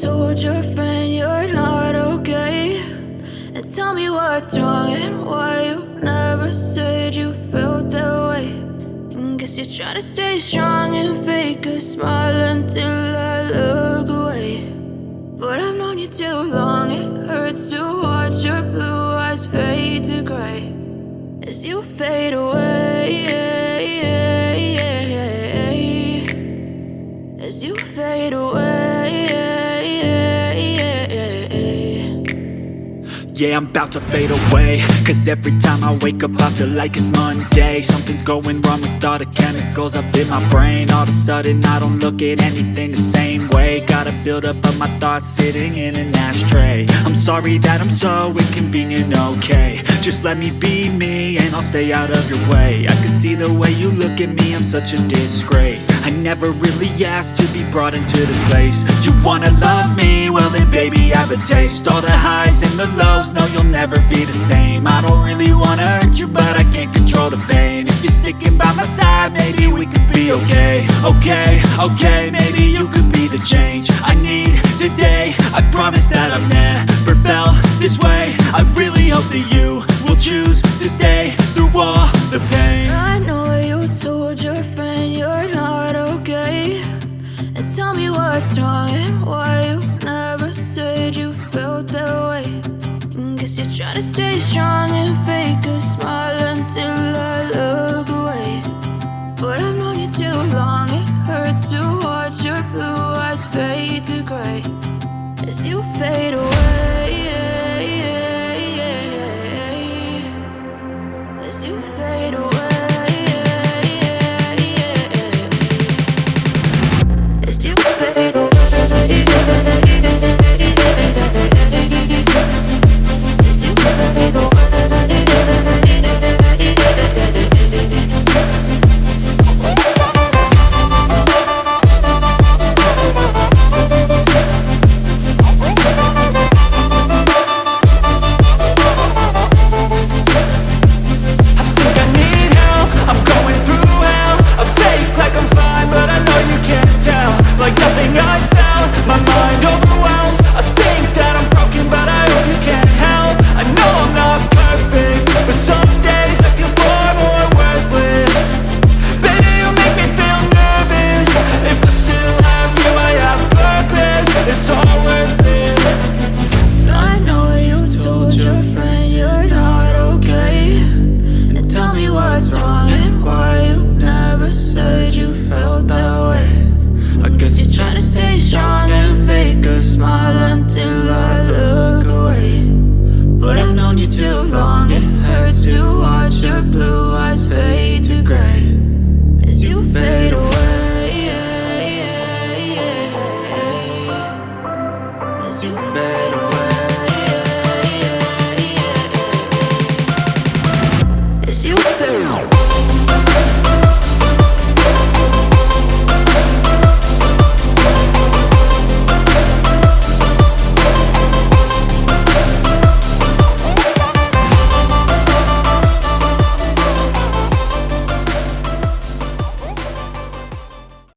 told your friend you're not okay, and tell me what's wrong and why you never said you felt that way. And guess you're trying to stay strong and fake a smile until I look away. But I've known you too long, it hurts to watch your blue eyes fade to gray as you fade away, as you fade away. Yeah, I'm about to fade away, cause every time I wake up I feel like it's Monday. Something's going wrong with all the chemicals up in my brain. All of a sudden I don't look at anything the same way. Gotta build up of my thoughts sitting in an ashtray. I'm sorry that I'm so inconvenient, okay. Just let me be me and I'll stay out of your way. I can see the way you look at me, I'm such a disgrace. I never really asked to be brought into this place. You wanna love me? Well then baby I have a taste. All the highs and the lows, no you'll never be the same. I don't really wanna hurt you but I can't control the pain. If you're sticking by my side maybe we could be okay. Okay, maybe you could be the change I need today. I promise that I've never felt this way. I really hope that you will choose to stay through all the pain. I know you told your friend you're not okay, and tell me what's wrong and why you never said you felt that way. And guess you're trying to stay strong and fake a smile until I look away. But I've known you too long, it hurts to watch your blue eyes fade